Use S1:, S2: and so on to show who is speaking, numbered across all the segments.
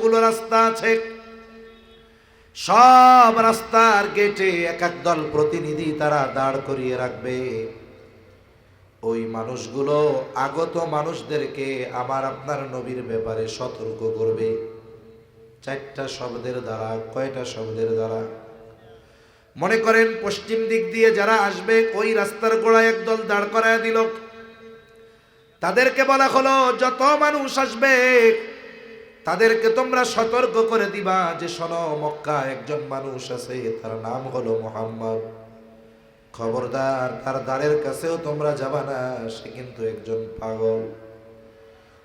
S1: যতগুলো রাস্তা আছে সব রাস্তার গেটে এক এক দল প্রতিনিধি তারা দাঁড় করিয়ে রাখবে। ওই মানুষগুলো আগত মানুষদেরকে আমার আপনার নবীর ব্যাপারে সতর্ক করবে। চারটা শব্দের দ্বারা। কয়টা শব্দের দ্বারা? মনে করেন পশ্চিম দিক দিয়ে যারা আসবে ওই রাস্তার গোড়ায় একদল দাঁড় করায় দিল, তাদেরকে বলা হলো যত মানুষ আসবে তাদেরকে তোমরা সতর্ক করে দিবা যে শোনো, মক্কা একজন মানুষ আছে, তার নাম হলো মুহাম্মদ। খবরদার, তার দ্বারের কাছেও তোমরা যাবা না, সে কিন্তু একজন পাগল।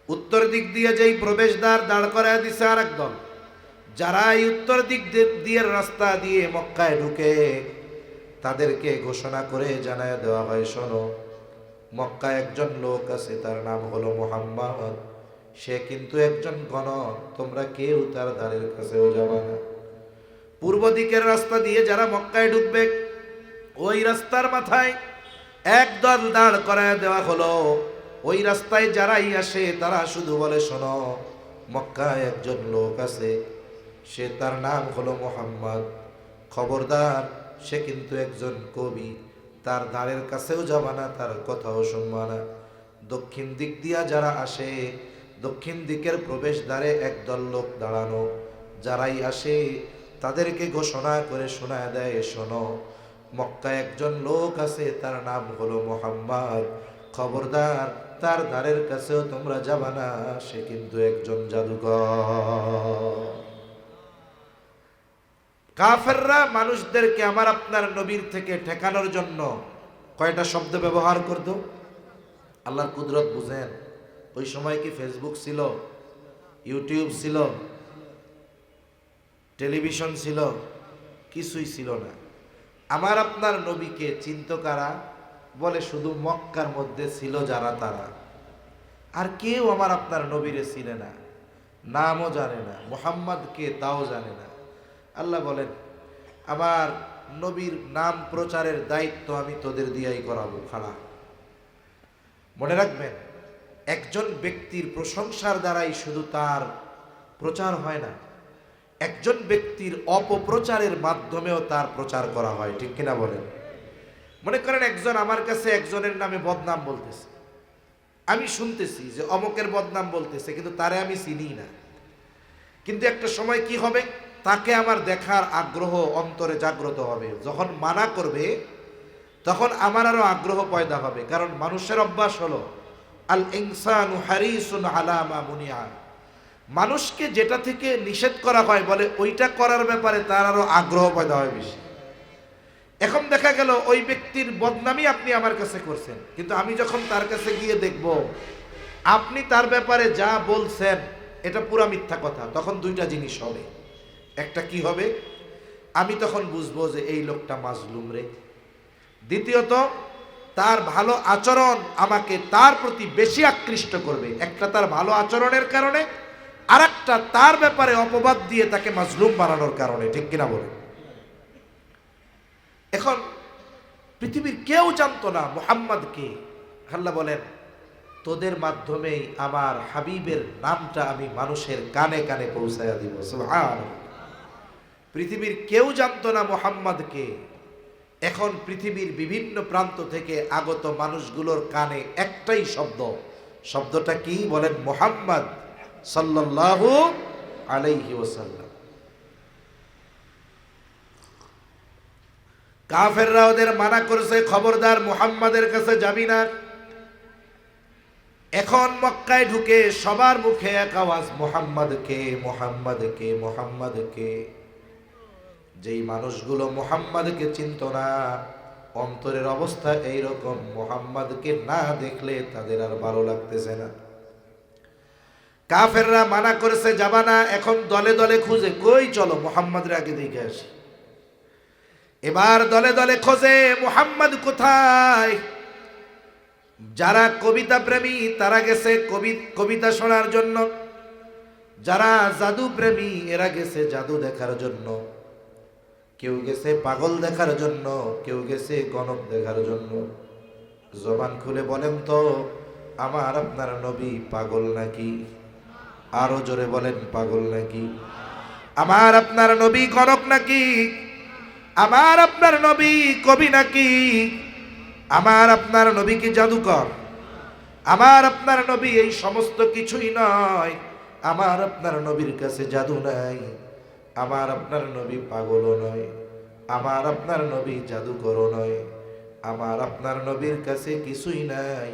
S1: উত্তর দিক দিয়ে যেই প্রবেশদ্বার দাঁড় করায় দিছে আর একদল, যারা এই উত্তর দিক দিয়ে রাস্তা দিয়ে মক্কায় ঢুকে তাদেরকে ঘোষণা করে জানায় দেওয়া হয়, শোনো, মক্কায় একজন লোক আছে, তার নাম হলো মুহাম্মদ, সে কিন্তু একজন গণক, তোমরা কেউ তার দ্বারের কাছেও যাবা না। পূর্ব দিকের রাস্তা দিয়ে যারা মক্কায় ঢুকবে ওই রাস্তার মাথায় একদল দাঁড় করায় দেওয়া হলো। ওই রাস্তায় যারাই আসে তারা শুধু বলে, শোনো, মক্কায় একজন লোক আছে, সে তার নাম হলো মুহাম্মদ, খবরদার, সে কিন্তু একজন কবি, তার দ্বারের কাছেও যাবা না, তার কথাও শুনবা না। দক্ষিণ দিক দিয়া যারা আসে দক্ষিণ দিকের প্রবেশ দ্বারে একদল লোক দাঁড়ানো, যারাই আসে তাদেরকে ঘোষণা করে শোনায় দেয়, শোনো, মক্কায় একজন লোক আছে, তার নাম হলো মুহাম্মদ, খবরদার, তার দ্বারের কাছেও তোমরা যাবা না, সে কিন্তু একজন জাদুকর। কাফেররা মানুষদেরকে আমার আপনার নবীর থেকে ঠেকানোর জন্য কয়টা শব্দ ব্যবহার করত? আল্লাহর কুদরত বুঝেন। ওই সময় কি ফেসবুক ছিল, ইউটিউব ছিল, টেলিভিশন ছিল? কিছুই ছিল না। আমার আপনার নবীকে চিনত কারা? বলে শুধু মক্কার মধ্যে ছিল যারা, তারা। আর কেউ আমার আপনার নবীরে চিনে না, নামও জানে না, মুহাম্মদ কে তাও জানে না। আল্লাহ বলেন, আমার নবীর নাম প্রচারের দায়িত্ব আমি তোদের দিয়াই করাবো, খাড়া। মনে রাখবেন, একজন ব্যক্তির প্রশংসার দ্বারাই শুধু তার প্রচার হয় না, একজন ব্যক্তির অপপ্রচারের মাধ্যমেও তার প্রচার করা হয়, ঠিক কিনা বলেন? মনে করেন একজন আমার কাছে একজনের নামে বদনাম বলতেছে, আমি শুনতেছি যে অমকের বদনাম বলতেছে, কিন্তু তারে আমি চিনি না। কিন্তু একটা সময় কি হবে, তাকে আমার দেখার আগ্রহ অন্তরে জাগ্রত হবে। যখন মানা করবে তখন আমার আরো আগ্রহ পয়দা হবে, কারণ মানুষের অভ্যাস হলো আল ইনসানু হারিসুন আলা মা মুনিআ, মানুষকে যেটা থেকে নিষেধ করা হয় বলে ওইটা করার ব্যাপারে তার আরো আগ্রহ পয়দা হয় বেশি। এখন দেখা গেল ওই ব্যক্তির বদনামই আপনি আমার কাছে করছেন, কিন্তু আমি যখন তার কাছে গিয়ে দেখব আপনি তার ব্যাপারে যা বলছেন এটা পুরা মিথ্যা কথা, তখন দুইটা জিনিস হবে। একটা কি হবে, আমি তখন বুঝবো যে এই লোকটা মাজলুম রে। দ্বিতীয়ত, তার ভালো আচরণ আমাকে তার প্রতি বেশি আকৃষ্ট করবে। একটা তার ভালো আচরণের কারণে, আর একটা তার ব্যাপারে অপবাদ দিয়ে তাকে মাজলুম বানানোর কারণে, ঠিক কিনা বলে? এখন পৃথিবীর কেউ জানতো না মুহাম্মদ কে। আল্লাহ বলেন, তোদের মাধ্যমেই আমার হাবিবের নামটা আমি মানুষের কানে কানে পৌঁছায়া দিব। সুবহানাল্লাহ। পৃথিবীর কেউ জানতো না মুহাম্মদ কে। এখন পৃথিবীর বিভিন্ন প্রান্ত থেকে আগত মানুষগুলোর কানে একটাই শব্দ। শব্দটা কি বলেন? মুহাম্মদ সাল্লাল্লাহু আলাইহি ওয়াসাল্লাম। কাফেররা ওদের মানা করেছে, খবরদার মুহাম্মাদের কাছে যাবি না। এখন মক্কায় ঢুকে সবার মুখে এক আওয়াজ, মুহাম্মদ কে, মুহাম্মদ কে, মুহাম্মদ কে। যেই মানুষগুলো মুহাম্মদকে চিনত না, অন্তরের অবস্থা এইরকম, মুহাম্মদকে না দেখলে তাদের আর ভালো লাগতেছে না। কাফেররা মানা করেছে যাবা না, এখন দলে দলে খুঁজে, কই চলো মুহাম্মদের আগে দেখে আসি। এবার দলে দলে খোঁজে মুহাম্মদ কোথায়। যারা কবিতা প্রেমী তারা গেছে কবিতা শোনার জন্য, যারা জাদু প্রেমী এরা গেছে জাদু দেখার জন্য, কেউ গেছে পাগল দেখার জন্য, কেউ গেছে গণক দেখার জন্য। জবান খুলে বলেন তো, আমার আপনার নবী পাগল নাকি? আরো জোরে বলেন পাগল নাকি? আমার আপনার নবী গণক নাকি? আমার আপনার নবী কবি নাকি? আমার আপনার নবী কি জাদুকর? আমার আপনার নবী এই সমস্ত কিছুই নয়। আমার আপনার নবীর কাছে জাদু নাই। আমার আপনার নবী পাগলও নয়। আমার আপনার নবী জাদুকরও নয়। আমার আপনার নবীর কাছে কিছুই নাই।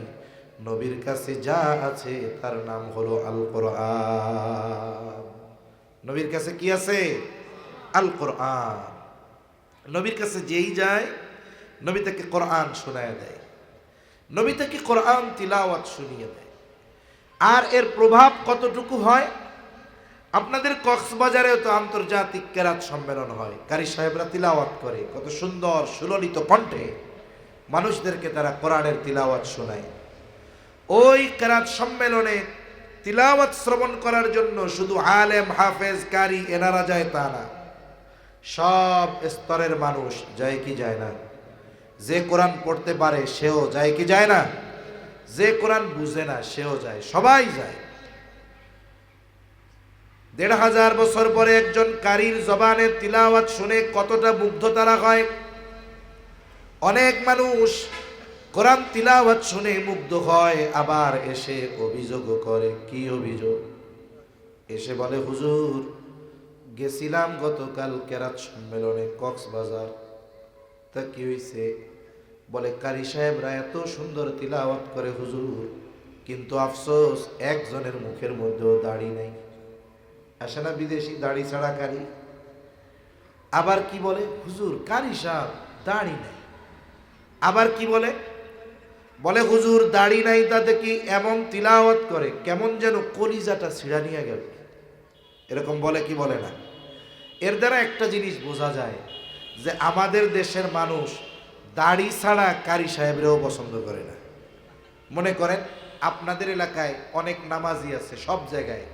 S1: নবীর কাছে যা আছে তার নাম হলো আল কোরআন। নবীর কাছে কি আছে? আল কোরআন। নবীর কাছে যেই যায় নবী তাকে কোরআন শোনায় দেয়, নবী তাকে কোরআন তিলাওয়াত শুনিয়ে দেয়। আর এর প্রভাব কতটুকু হয়? আপনাদের কক্সবাজারেও তো আন্তর্জাতিক কেরাত সম্মেলন হয়, কারি সাহেবরা তিলাওয়াত করে, কত সুন্দর সুললিত কণ্ঠে মানুষদেরকে তারা কোরআনের তিলাওয়াত শোনায়। ওই কেরাত সম্মেলনে তিলাওয়াত শ্রবণ করার জন্য শুধু আলেম হাফেজ কারি এনারা যায় তা না, সব স্তরের মানুষ যায় কি যায় না? যে কোরআন পড়তে পারে সেও যায় কি যায় না? যে কোরআন বুঝে না সেও যায়, সবাই যায়। ১৫০০ বছর পরে একজন কারীর জবানে তিলাওয়াত শুনে কতটা মুগ্ধ তারা হয়। অনেক মানুষ কোরআন তিলাওয়াত শুনে মুগ্ধ হয়, আবার এসে অভিযোগও করে। কি অভিযোগ? এসে বলে, হুজুর গেছিলাম গতকাল কেরাত সম্মেলনে কক্সবাজার, তা কি হয়েছে? বলে কারি সাহেবরা এত সুন্দর তিলাওয়াত করে হুজুর, কিন্তু আফসোস একজনের মুখের মধ্যেও দাড়ি নাই। আসে না বিদেশি দাড়ি ছাড়া কারি? আবার কি বলে, হুজুর কারি সাহেব দাড়ি নাই। আবার কি বলে, বলে হুজুর দাড়ি নাই তাতে কি এমন তিলাওয়াত করে কেমন যেন কলিজাটা ছিঁড়া নিয়ে গেল। এরকম বলে কি বলে না? এর দ্বারা একটা জিনিস বোঝা যায় যে আমাদের দেশের মানুষ দাড়ি ছাড়া কারি সাহেবরেও পছন্দ করে না। মনে করেন আপনাদের এলাকায় অনেক নামাজি আছে, সব জায়গায়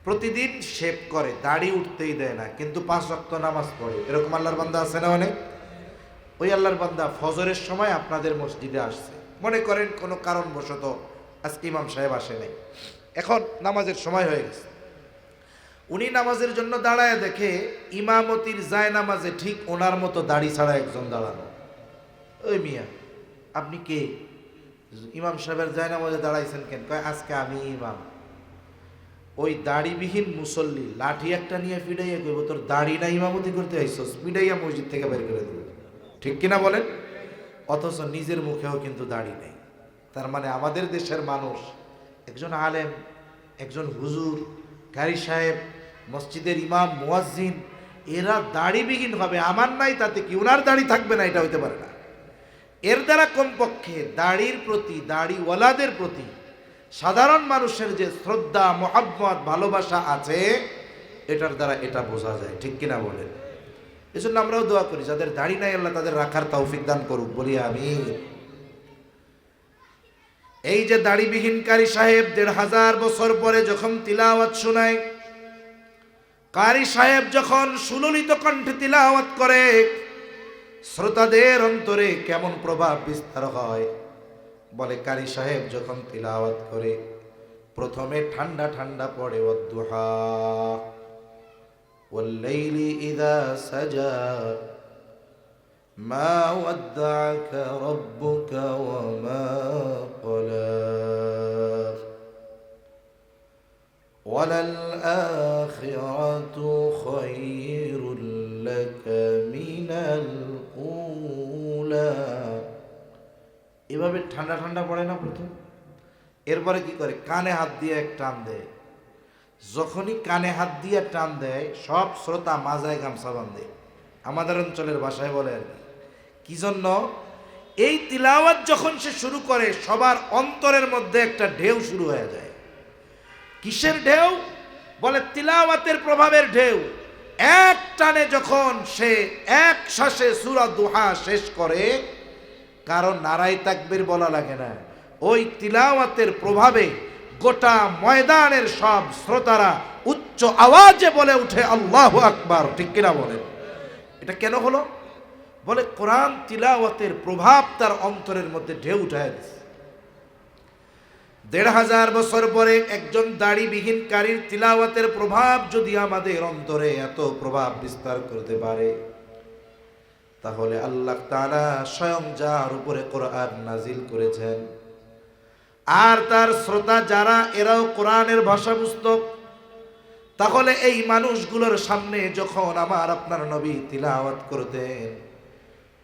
S1: প্রতিদিন শেভ করে, দাড়ি উঠতেই দেয় না, কিন্তু 5 ওয়াক্ত নামাজ পড়ে। এরকম আল্লাহর বান্দা আছে না অনেক? ওই আল্লাহর বান্দা ফজরের সময় আপনাদের মসজিদে আসছে, মনে করেন কোনো কারণবশত আজকে ইমাম সাহেব আসে নাই, এখন নামাজের সময় হয়ে গেছে। উনি নামাজের জন্য দাঁড়ায়, দেখে ইমামতির যায় নামাজে ঠিক ওনার মতো দাড়ি ছাড়া একজন দাঁড়ানো। ওই মিয়া আপনি কে? ইমাম সাহেবের যায় নামাজে দাঁড়াইছেন কেন? কয় আজকে আমি ইমাম। ওই দাড়িবিহীন মুসল্লি লাঠি একটা নিয়ে ফিডাইয়া কইব, তোর দাড়ি না ইমামতি করতে আইছস, ফিডাইয়া মসজিদ থেকে বের করে দেব। ঠিক কিনা বলেন? অথচ নিজের মুখেও কিন্তু দাড়ি নেই। তার মানে আমাদের দেশের মানুষ, একজন আলেম, একজন হুজুর, কারি সাহেব, মসজিদের ইমাম, মুয়াজ্জিন, এরা দাড়িবিহীন হবে, আমার নাই তাতে কি, ওনার দাড়ি থাকবে না, এটা হইতে পারে না। এর দ্বারা কমপক্ষে দাড়ির প্রতি, দাড়িওয়ালাদের প্রতি সাধারণ মানুষের যে শ্রদ্ধা, মোহাব্বত, ভালোবাসা আছে, এটার দ্বারা এটা বোঝা যায়। ঠিক কিনা বলেন? এজন্য আমরাও দোয়া করি যাদের দাড়ি নাই আল্লাহ তাদের রাখার তৌফিক দান করুক, বলি আমিন। এই যে দাড়িবিহীন কারি সাহেব ১৫০০ বছর পরে যখন তিলাওয়াত শোনায়, কারি সাহেব যখন সুললিত কণ্ঠে তিলাওয়াত করে, শ্রোতাদের অন্তরে কেমন প্রভাব বিস্তার হয়। বলে কারি সাহেব যখন তিলাওয়াত করে প্রথমে ঠান্ডা ঠান্ডা পড়ে, ওয়াদ্দুহা ওয়াল্লাইলি ইযা সাজা মা ওয়াদ্দাআকা রাব্বুকা ওয়া মা ক্বালা ওয়ালাল আখিরাতু খায়রুল লাকা মিনাল উলা। এভাবে ঠান্ডা ঠান্ডা পড়ে না প্রথম, এরপরে কি করে, কানে হাত দিয়ে এক টান দেয়। যখনই কানে হাত দিয়ে টান দেয় সব শ্রোতা মাজায় গামছা বাঁধে, আমাদের অঞ্চলের ভাষায় বলে আর কি জন্য। এই তিলাওয়াত যখন সে শুরু করে সবার অন্তরের মধ্যে একটা ঢেউ শুরু হয়ে যায়। কিসের ঢেউ? বলে তিলাওয়াতের প্রভাবের ঢেউ। এক টানে যখন সে এক শ্বাসে সূরা দুহা শেষ করে, কারণ নারায়ে তাকবীর বলা লাগে না, ওই তিলাওয়াতের প্রভাবে গোটা ময়দানের সব শ্রোতারা উচ্চ আওয়াজে বলে উঠে আল্লাহু আকবার। ঠিক কিনা বলেন? এটা কেন হলো? বলে কোরআন তিলাওয়াতের প্রভাব তার অন্তরের মধ্যে ঢেউ উঠায় দিচ্ছে। ১৫০০ বছর পরে একজন দাড়িবিহীন কারীর তিলাওয়াতের প্রভাব যদি আমাদের অন্তরে এত প্রভাব বিস্তার করতে পারে, তাহলে আল্লাহ তাআলা স্বয়ং যার উপরে কোরআন নাজিল করেছেন আর তার শ্রোতা যারা এরাও কোরআনের ভাষা বুঝতো, তাহলে এই মানুষগুলোর সামনে যখন আমার আপনার নবী তিলাওয়াত করতেন,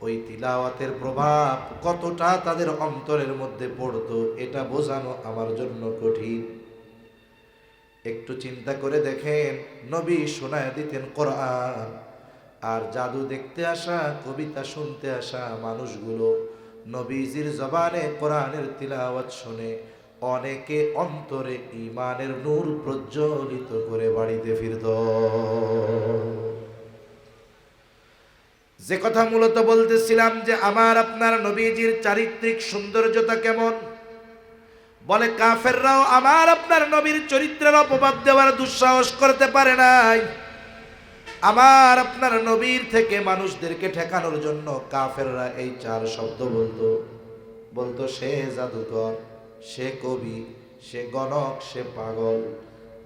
S1: ওই তিলাওয়াতের প্রভাব কতটা তাদের অন্তরের মধ্যে পড়তো এটা বোঝানো আমার জন্য কঠিন। একটু চিন্তা করে দেখেন, নবী শোনায় দিতেন কোরআন, আর জাদু দেখতে আসা, কবিতা শুনতে আসা মানুষগুলো নবীজির জবানে কোরআনের তিলাওয়াত শুনে অনেকে অন্তরে ঈমানের নূর প্রজ্বলিত করে বাড়িতে ফিরত। যে কথা মূলত বলতেছিলাম যে আমার আপনার নবীজির চারিত্রিক সৌন্দর্যতা কেমন, বলে কাফেররাও আমার আপনার নবীর চরিত্রের অপবাদ দেওয়ার দুঃসাহস করতে পারে নাই। আমার আপনার নবীর থেকে মানুষদেরকে ঠেকানোর জন্য কাফেররা এই 4 শব্দ বলতো সে জাদুকর, সে কবি, সে গণক, সে পাগল।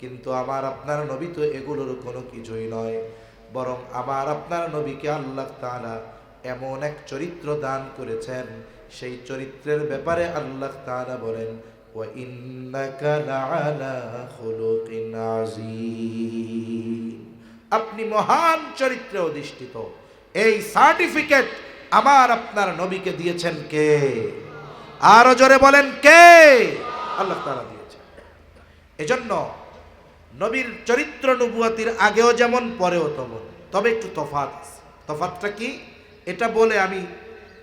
S1: কিন্তু আমার আপনার নবী তো এগুলোর কোনো কিছুই নয়, বরং আমার আপনার নবীকে আল্লাহ তাআলা এমন এক চরিত্র দান করেছেন, সেই চরিত্রের ব্যাপারে আল্লাহ তাআলা বলেন ওয়া ইন্নাকা লাআলা খুলুকিন আযীম, আপনি মহান চরিত্রে অধিষ্ঠিত। এই সার্টিফিকেট আমার আপনার নবীকে দিয়েছেন কে? আরো জোরে বলেন কে? আল্লাহ তাআলা দিয়েছেন। এজন্য নবীর চরিত্র নবুয়াতির আগেও যেমন পরেও তেমন, তবে একটু তফাৎ আছে। তফাৎটা কি এটা বলে আমি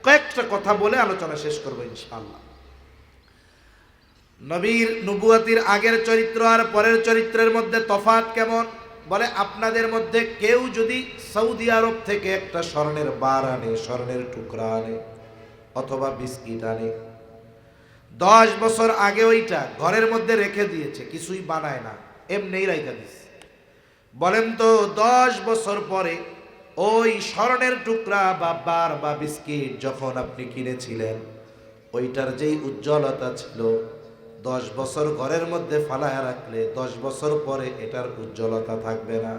S1: কয়েকটা কথা বলে আলোচনা শেষ করব ইনশাআল্লাহ। নবীর নবুয়াতির আগের চরিত্র আর পরের চরিত্রের মধ্যে তফাৎ কেমন, বলে আপনাদের মধ্যে কেউ যদি সৌদি আরব থেকে একটা স্বর্ণের বার আনে, স্বর্ণের টুকরা আনে অথবা বিস্কিট আনে, 10 বছর আগে ওইটা ঘরের মধ্যে রেখে দিয়েছে, কিছুই বানায় না, এমনিই রাইখা দিচ্ছে, বলেন তো 10 বছর পরে ওই স্বর্ণের টুকরা বা বার বা বিস্কিট যখন আপনি কিনেছিলেন, ওইটার যেই উজ্জ্বলতা ছিল 10 বছর ঘরের মধ্যে ফালায় রাখলে 10 বছর পরে এটার উজ্জ্বলতা থাকবে না,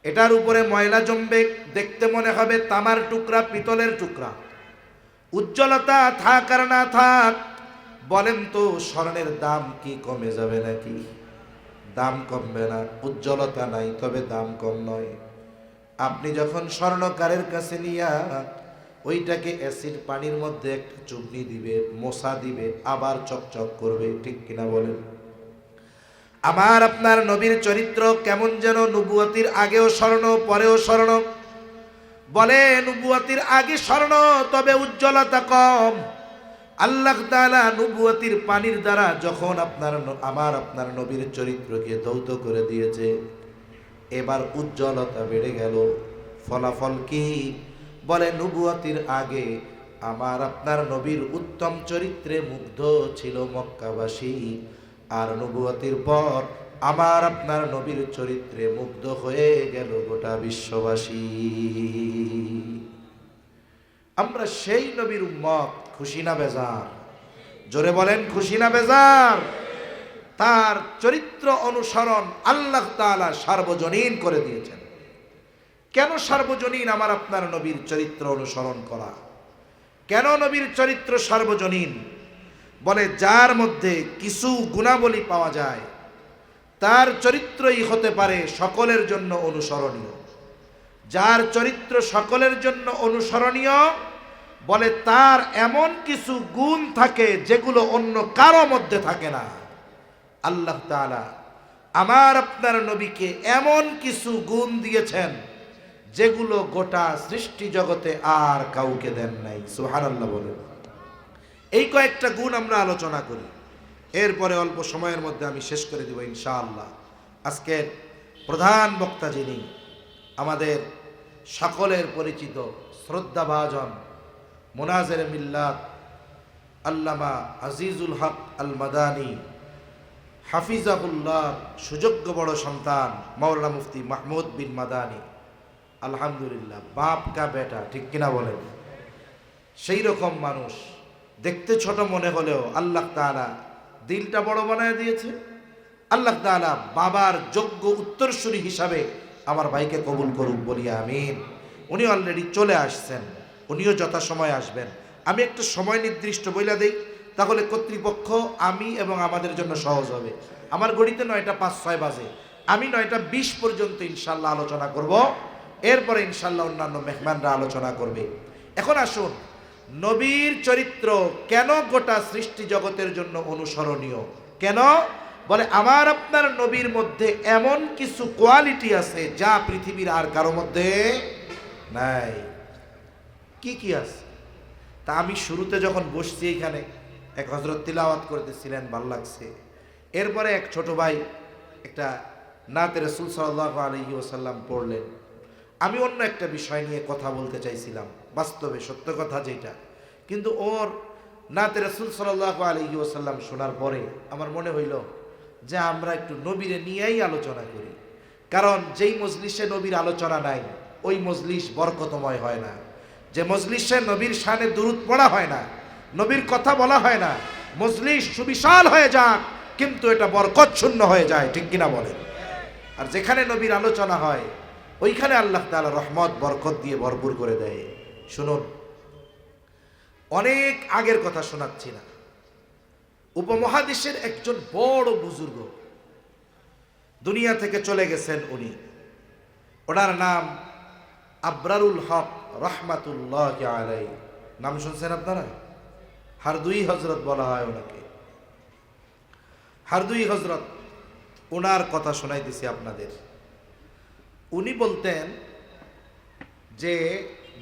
S1: এটার উপরে ময়লা জমবে, দেখতে মনে হবে তামার টুকরা, পিতলের টুকরা। উজ্জ্বলতা থাক আর না থাক, বলেন তো স্বর্ণের দাম কি কমে যাবে নাকি? দাম কমবে না। উজ্জ্বলতা নাই তবে দাম কম নয়। আপনি যখন স্বর্ণকারের কাছে নিয়া ওইটাকে অ্যাসিড পানির মধ্যে একটা চুবনি দিবে, মশা দিবে, আবার চকচক করবে, ঠিক কিনা বলেন? আমার আপনার নবীর চরিত্র কেমন যেন নবুয়তির আগেও স্বর্ণ, পরেও স্বর্ণ। বলে নবুয়তির আগে স্বর্ণ, তবে উজ্জ্বলতা কম। আল্লাহ তাআলা নবুয়তির পানির দ্বারা যখন আমার আপনার নবীর চরিত্রকে ধৌত করে দিয়েছে, এবার উজ্জ্বলতা বেড়ে গেল। ফলাফল কি? বলে নবুয়তির আগে আমার আপনার নবীর উত্তম চরিত্রে মুগ্ধ ছিল মক্কাবাসী, আর নবুয়তির পর আমার আপনার নবীর চরিত্রে মুগ্ধ হয়ে গেল গোটা বিশ্ববাসী। আমরা সেই নবীর উম্মত, খুশি না বেজার? জোরে বলেন খুশি না বেজার? তার চরিত্র অনুসরণ আল্লাহ তাআলা সার্বজনীন করে দিয়েছেন। কেন সার্বজনীন আমার আপনার নবীর চরিত্র অনুসরণ করা? কেন নবীর চরিত্র সার্বজনীন? বলে যার মধ্যে কিছু গুণাবলী পাওয়া যায়, তার চরিত্রই হতে পারে সকলের জন্য অনুসরণীয়। যার চরিত্র সকলের জন্য অনুসরণীয়, বলে তার এমন কিছু গুণ থাকে যেগুলো অন্য কারো মধ্যে থাকে না। আল্লাহ তাআলা আমার আপনার নবীকে এমন কিছু গুণ দিয়েছেন যেগুলো গোটা সৃষ্টি জগতে আর কাউকে দেন নাই। সুবহানাল্লাহ বলেন। এই কয়েকটা গুণ আমরা আলোচনা করি, এরপরে অল্প সময়ের মধ্যে আমি শেষ করে দেব ইনশাআল্লাহ। আজকের প্রধান বক্তা যিনি আমাদের সকলের পরিচিত শ্রদ্ধাভাজন মুনাজির মিল্লাত আল্লামা আজিজুল হক আল মাদানী হাফিজাহুল্লাহ সুযোগ্য বড় সন্তান মাওলানা মুফতি মাহমুদ বিন মাদানী, আলহামদুলিল্লাহ, বাপ কা বেটা, ঠিক কিনা বলেন? সেই রকম মানুষ, দেখতে ছোট মনে হলেও আল্লাহ তাআলা দিলটা বড় বানায় দিয়েছে। আল্লাহ তাআলা বাবার যোগ্য উত্তরসূরি হিসাবে আমার ভাইকে কবুল করুক, বলি আমিন। উনি অলরেডি চলে আসছেন, উনিও যথাসময়ে আসবেন। আমি একটা সময় নির্দিষ্ট বইলা দেই, তাহলে কর্তৃপক্ষ, আমি এবং আমাদের জন্য সহজ হবে। আমার ঘড়িতে 9টা 5-6 বাজে, আমি 9টা 20 পর্যন্ত ইনশাল্লাহ আলোচনা করব। এরপরে ইনশাল্লাহ অন্যান্য মেহমানরা আলোচনা করবে। এখন আসুন, নবীর চরিত্র কেন গোটা সৃষ্টি জগতের জন্য অনুসরণীয়? কেন? বলে আমার আপনার নবীর মধ্যে এমন কিছু কোয়ালিটি আছে যা পৃথিবীর আর কারো মধ্যে নাই। কি কি আছে? তা আমি শুরুতে যখন বসছি এখানে, এক হযরত তিলাওয়াত করতেছিলেন, ভাল লাগছে। এরপরে এক ছোট ভাই একটা নাতে রাসূল সাল্লাল্লাহু আলাইহি ওয়াসাল্লাম পড়লেন। আমি অন্য একটা বিষয় নিয়ে কথা বলতে চাইছিলাম, বাস্তবে সত্য কথা যেটা, কিন্তু ওর নাতে রাসূল সাল্লাল্লাহু আলাইহি ওয়াসাল্লাম শোনার পরে আমার মনে হইল যে আমরা একটু নবীরে নিয়েই আলোচনা করি। কারণ যেই মজলিসে নবীর আলোচনা নাই, ওই মজলিস বরকতময় হয় না। যে মজলিসে নবীর শানে দুরূদ পড়া হয় না, নবীর কথা বলা হয় না, মজলিস সুবিশাল হয়ে যাক কিন্তু এটা বরকত শূন্য হয়ে যায়, ঠিক কিনা বলেন? আর যেখানে নবীর আলোচনা হয় ওইখানে আল্লাহ তাআলা রহমত বরকত দিয়ে ভরপুর করে দেয়। শুনুন, অনেক আগের কথা শোনাচ্ছি না, উপমহাদেশের একজন বড় বুজুর্গ দুনিয়া থেকে চলে গেছেন। ওনার নাম আবরারুল হক রহমাতুল্লাহ আলাইহি। নাম শুনছেন আপনারা? হারদুই হজরত বলা হয় ওনাকে, হারদুই হজরত। ওনার কথা শোনাইতেছি আপনাদের। উনি বলতেন যে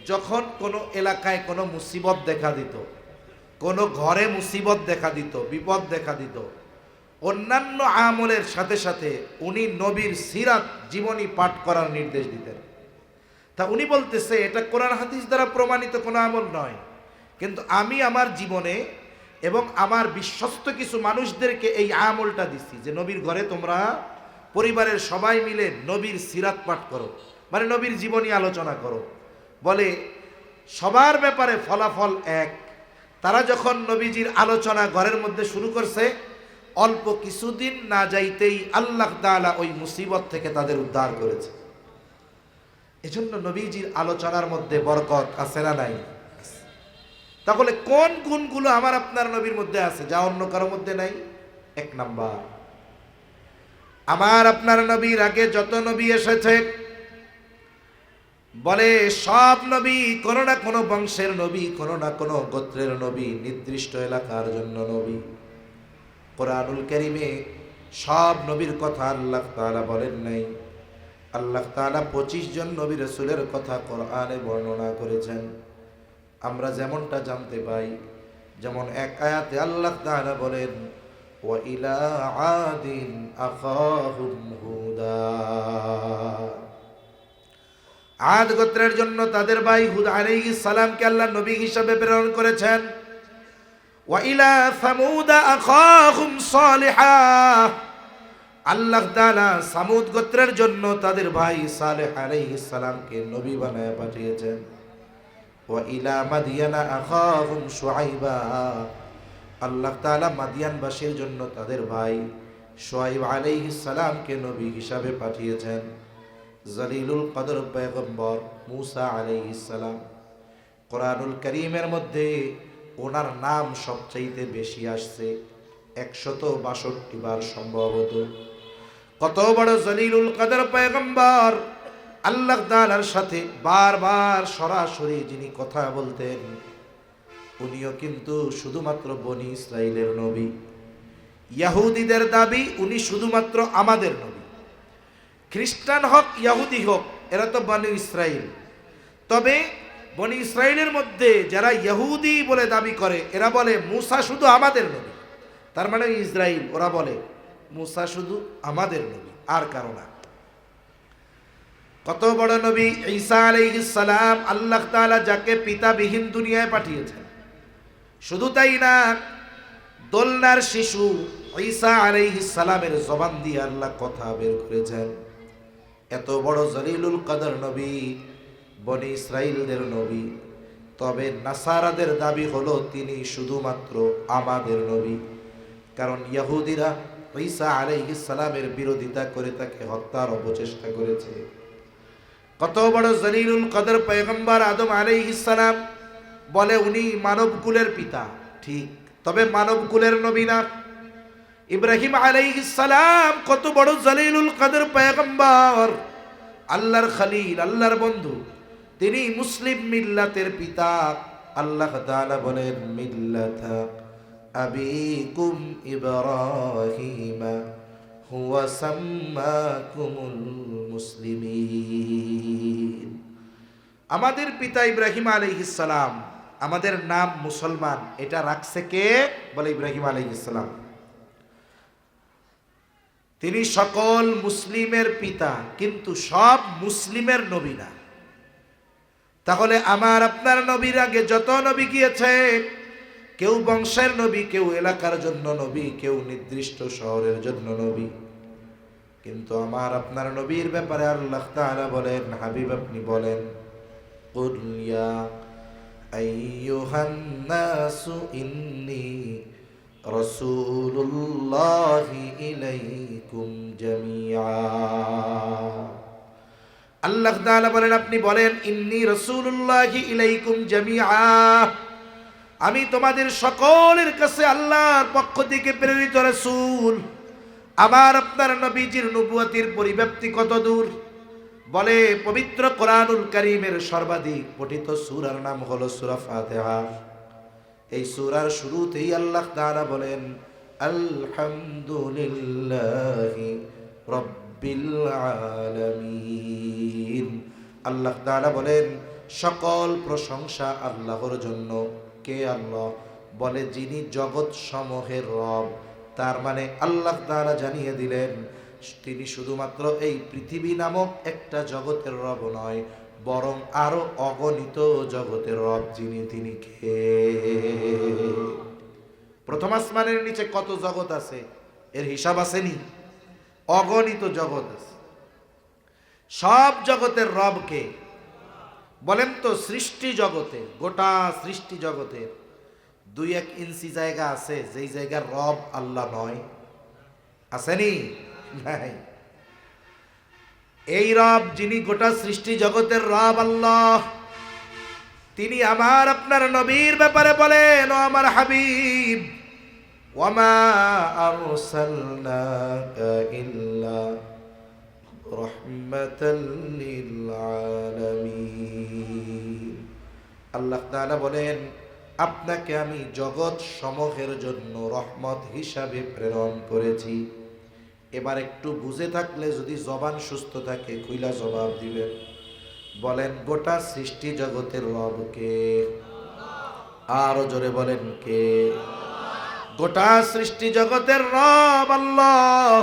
S1: যখন কোনো এলাকায় কোনো মুসিবত দেখা দিত, কোনো ঘরে মুসিবত দেখা দিত, বিপদ দেখা দিত, অন্যান্য আমলের সাথে সাথে উনি নবীর সিরাত জীবনী পাঠ করার নির্দেশ দিতেন। তা উনি বলতেছে এটা কোরআন হাদিস দ্বারা প্রমাণিত কোনো আমল নয়, কিন্তু আমি আমার জীবনে এবং আমার বিশ্বস্ত কিছু মানুষদেরকে এই আমলটা দিছি যে নবীর ঘরে তোমরা পরিবারের সবাই মিলে নবীর সিরাত পাঠ করো, মানে নবীর জীবনী আলোচনা করো। বলে সবার ব্যাপারে ফলাফল এক। তারা যখন নবীজির আলোচনা ঘরের মধ্যে শুরু করছে, অল্প কিছুদিন না যাইতেই আল্লাহ তাআলা ওই মুসিবত থেকে তাদের উদ্ধার করেছে। এজন্য নবীজির আলোচনার মধ্যে বরকত আছে না নাই? তাহলে কোন গুণগুলো আমার আপনার নবীর মধ্যে আছে যা অন্য কারো মধ্যে নাই? 1 নাম্বার, আমার আপনার নবীর আগে যত নবী এসেছে, বলে সব নবী কোনো না কোনো বংশের নবী, কোনো না কোনো গোত্রের নবী, নির্দিষ্ট এলাকার জন্য নবী। কোরআনুল কারীমে সব নবীর কথা আল্লাহ তাআলা বলেন নাই। আল্লাহ তাআলা 25 জন নবী রাসূলের কথা কোরআনে বর্ণনা করেছেন। আমরা যেমনটা জানতে পাই, যেমন এক আয়াতে আল্লাহ তাআলা বলেন ওয়া ইলা আদিন আখাহুম হুদা, আদ গোত্রের জন্য তাদের ভাই হুদ আলাইহিস সালামকে আল্লাহ নবী হিসেবে প্রেরণ করেছেন। ওয়া ইলা সামুদ আখাহুম সালিহা, আল্লাহ তাআলা সামুদ গোত্রের জন্য তাদের ভাই সালেহ আলাইহিস সালামকে নবী বানায় পাঠিয়েছেন। ওয়া ইলা মাদিয়ানা আখাহুম শুআইবা, আল্লাহ তাআলা মাদিয়ানবাসীর জন্য তাদের ভাই শুআইব আলাইহিস সালামকে নবী হিসাবে পাঠিয়েছেন। জলিলুল কদর পয়গম্বর মুসা আলাইহিস সালাম, কোরআনুল কারীমের মধ্যে ওনার নাম সবচাইতে বেশি আসছে, 162 বার সম্ভবত। কত বড় জলিলুল কদর পয়গম্বর, আল্লাহ তাআলার সাথে বারবার সরাসরি যিনি কথা বলতেন, উনিও কিন্তু শুধুমাত্র বনি ইসরাইলের নবী। ইহুদিদের দাবি উনি শুধুমাত্র আমাদের নবী। খ্রিস্টান হোক ইহুদি হোক, এরা তো বনি ইসরাইল। তবে বনি ইসরাইলের মধ্যে যারা ইহুদি বলে দাবি করে, এরা বলে মুসা শুধু আমাদের নবী। তার মানে ইসরাইল, ওরা বলে মুসা শুধু আমাদের নবী, আর কারো না। কত বড় নবী ঈসা আলাইহিস সালাম, আল্লাহ তাআলা যাকে পিতাবিহীন দুনিয়ায় পাঠিয়েছেন। শুধু তাই না, দোলনার শিশু ঈসা আলাইহিস সালামের জবান দিয়ে আল্লাহ কথা বের করেছেন। এত বড় জলিলুল কদর নবী, বনি ইসরাইলদের নবী। তবে নাসারাদের দাবি হলো তিনি শুধুমাত্র আমাদের নবী। কারণ ইহুদিরা ঈসা আলাইহিস সালামের বিরোধিতা করে তাকে হত্যার অপচেষ্টা করেছে। কত বড় জলিলুল কদর পয়গম্বর আদম আলাইহিস সালাম, বলে উনি মানবকুলের পিতা ঠিক, তবে মানবকুলের নবী না। ইব্রাহিম আলাইহিস সালাম কত বড় জলিলুল কদর পয়গম্বর, আল্লাহর খলিল, আল্লাহর বন্ধু, তিনি মুসলিম মিল্লাতের পিতা। আল্লাহ তাআলা বলেন মিল্লাতা আবিকুম ইব্রাহিম হুয়া সাম্মাকুমুল মুসলিমিন। আমাদের পিতা ইব্রাহিম আলাইহিস সালাম, আমাদের নাম মুসলমান, এটা রাখছে কে? বলে ইব্রাহিম আলাইহিস সালাম। তিনি সকল মুসলিমের পিতা, কিন্তু সব মুসলিমের নবী না। তাহলে আমার আপনার নবীর আগে যত নবী গিয়েছে, কেউ বংশের নবী, কেউ এলাকার জন্য নবী, কেউ নির্দিষ্ট শহরের জন্য নবী, কিন্তু আমার আপনার নবীর ব্যাপারে আল্লাহ তাআলা বলেন, হাবিব আপনি বলেন, কুল ইয়া আইয়ুহান নাসু ইন্নী রাসূলুল্লাহি ইলাইকুম জামিআ। আল্লাহ তাআলা বলেন, আপনি বলেন, ইন্নী রাসূলুল্লাহি ইলাইকুম জামিআ, আমি তোমাদের সকলের কাছে আল্লাহর পক্ষ থেকে প্রেরিত রাসূল। আমার আপনার নবীজির নবুয়তির পরিব্যাপ্তি কত দূর? বলে পবিত্র কোরআনুল কারীমের সর্বাধিক পঠিত সূরার নাম হলো সূরা ফাতিহা। এই সূরার শুরুতেই আল্লাহ তাআলা বলেন আলহামদুলিল্লাহি রাব্বিল আলামিন। আল্লাহ তাআলা বলেন সকল প্রশংসা আল্লাহর জন্য। কে আল্লাহ? বলে যিনি জগৎ সমূহের রব। তার মানে আল্লাহ তাআলা জানিয়ে দিলেন তিনি শুধুমাত্র এই পৃথিবী নামক একটা জগতের রব নয়, বরং আরো অগণিত জগতের রব যিনি, তিনি কে? প্রথম আসমানের নিচে কত জগৎ আছে এর হিসাব আসেনি? অগণিত জগৎ আছে। সব জগতের রব কে? বলেন তো। সৃষ্টি জগতে, গোটা সৃষ্টি জগতে 2-1 ইঞ্চি জায়গা আছে যেই জায়গার রব আল্লাহ নয়? আসেনি? নাই। এই রব যিনি গোটা সৃষ্টি জগতের রব আল্লাহ, তিনি আমার আপনার নবীর ব্যাপারে বলেন, ও আমার হাবিব, ওয়ামা আরসালনাকা ইল্লা রাহমাতাল লিল আলামিন। আল্লাহ তাআলা বলেন আপনাকে আমি জগৎ সমূহের জন্য রহমত হিসাবে প্রেরণ করেছি। এবার একটু বুঝে থাকলে, যদি জবান সুস্থ থাকে, খুইলা জবাব দিবেন। বলেন গোটা সৃষ্টি জগতের রব কে? আরো জোরে বলেন কে? গোটা সৃষ্টি জগতের রব আল্লাহ,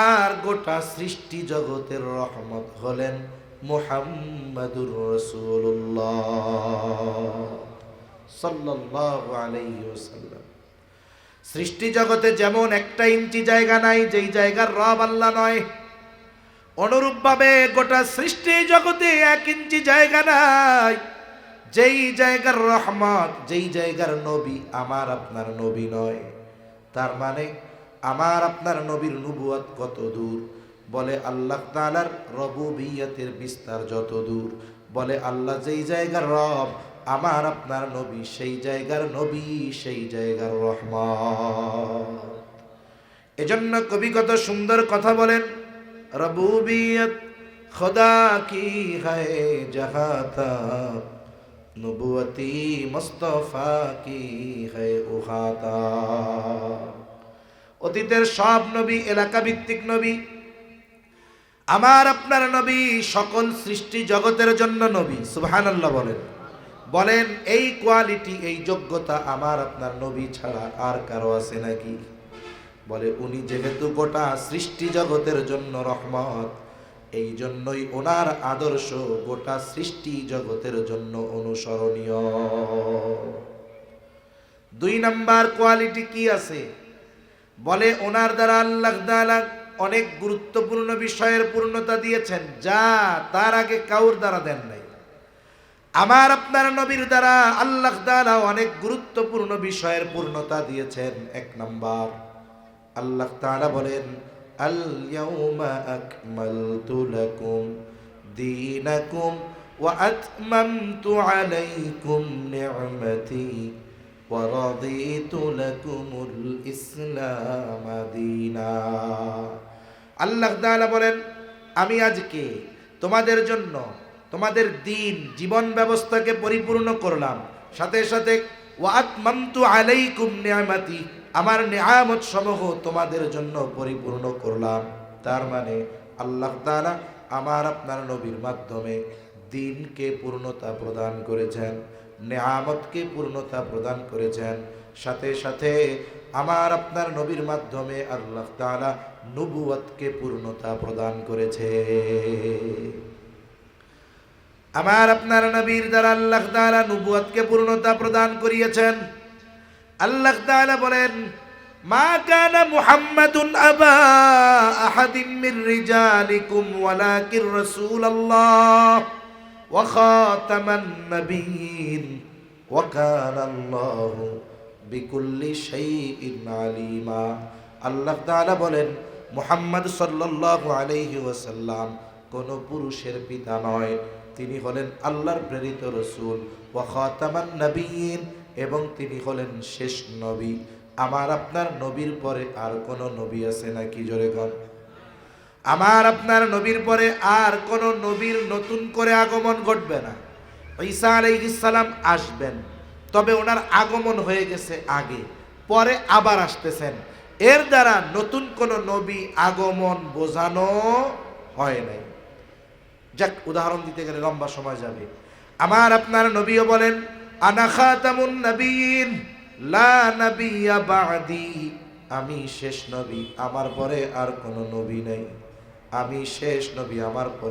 S1: আর গোটা সৃষ্টি জগতের রহমত হলেন মুহাম্মাদুর রাসূলুল্লাহ সাল্লাল্লাহু আলাইহি ওয়াসাল্লাম। সৃষ্টি জগতে যেমন 1 ইঞ্চি জায়গা নাই যেই জায়গার রব আল্লাহ নয়, অনুরূপভাবে গোটা সৃষ্টি জগতে 1 ইঞ্চি জায়গা নাই যেই জায়গার রহমত, যেই জায়গার নবী আমার আপনার নবী নয়। তার মানে আমার আপনার নবীর নবুয়ত কত দূর? বলে আল্লাহ তাআলার রুবুবিয়তের বিস্তার যত দূর। বলে আল্লাহ যেই জায়গার রব, আমার আপনার নবী সেই জায়গার নবী, সেই জায়গার রহমত। এজন্য কবি কত সুন্দর কথা বলেন, রবুবিয়ত খোদা কি হ্যায় জাহাঁ তা, নবুয়তি মুস্তাফা কি হ্যায় উহা তা। অতীতের সব নবী এলাকা ভিত্তিক নবী, আমার আপনার নবী সকল সৃষ্টি জগতের জন্য নবী। সুবহানাল্লাহ বলেন। বলেন এই কোয়ালিটি, এই যোগ্যতা আমার আপনার নবী ছাড়া আর কারো আছে নাকি? বলে উনি যেহেতু গোটা সৃষ্টি জগতের জন্য রহমত, এই জন্যই ওনার আদর্শ গোটা সৃষ্টি জগতের জন্য অনুসরণীয়। 2 নাম্বার কোয়ালিটি কি আছে? বলে ওনার দ্বারা আল্লাহ তাআলা অনেক গুরুত্বপূর্ণ বিষয়ের পূর্ণতা দিয়েছেন, যা তার আগে কাউর দ্বারা দেন নাই। আমার আপনার নবীর দ্বারা আল্লাহ তাআলা অনেক গুরুত্বপূর্ণ বিষয়ের পূর্ণতা দিয়েছেন। এক নাম্বার, আল্লাহ তাআলা বলেন, আল ইয়াউমা আকমালতু লাকুম দীনাকুম ওয়া আতমামতু আলাইকুম নি'মাতি ওয়া রাদিতু লাকুমুল ইসলাম দীনা। আল্লাহ তাআলা বলেন, আমি আজকে তোমাদের জন্য তোমাদের দিন জীবন ব্যবস্থাকে পরিপূর্ণ করলাম, সাথে সাথে ওয়া আতমামতু আলাইকুম নি'মাতি, আমার নিয়ামত সমূহ তোমাদের জন্য পরিপূর্ণ করলাম। তার মানে আল্লাহ তাআলা আমার আপনার নবীর মাধ্যমে দিনকে পূর্ণতা প্রদান করেছেন, নিয়ামতকে পূর্ণতা প্রদান করেছেন, সাথে সাথে আমার আপনার নবীর মাধ্যমে আল্লাহ তাআলা নবুয়তকে পূর্ণতা প্রদান করেছে। আমার আপনার নবীর দ্বারা আল্লাহ তাআলা নবুয়তকে পূর্ণতা প্রদান করিয়েছেন। আল্লাহ তাআলা বলেন, মা কানা মুহাম্মাদুন আবা আহাদিম মির রিজালিকুম ওয়ালাকির রাসূলুল্লাহ ওয়া খাতামান নাবিয়্যিন ওয়া কানা আল্লাহু বিকুল্লি শাইইন আলিমা। আল্লাহ তাআলা বলেন, মুহাম্মদ সাল্লাল্লাহু আলাইহি ওয়াসাল্লাম কোন পুরুষের পিতা নয়, তিনি হলেন আল্লাহর প্রেরিত রাসূল, ওয়া খাতামান নাবিয়্যিন, এবং তিনি হলেন শেষ নবী। আমার আপনার নবীর পরে আর কোন নবী আছে নাকি? জোরে বল। আমার আপনার নবীর পরে আর কোন নবীর নতুন করে আগমন ঘটবে না। ঈসা আলাইহিস সালাম আসবেন, তবে ওনার আগমন হয়ে গেছে আগে, পরে আবার আসতেছেন। এর দ্বারা নতুন কোন নবী আগমন বোঝানো হয় নাই। যাক, উদাহরণ দিতে গেলে লম্বা সময় যাবে। আমার আপনার নবীও বলেন, আনা খাতামুন নবিয়্যিন লা নাবিয়্যা বা'দি, আমি শেষ নবী, আমার পরে আর কোনো নবী নেই। আমি শেষ নবী, আমার পরে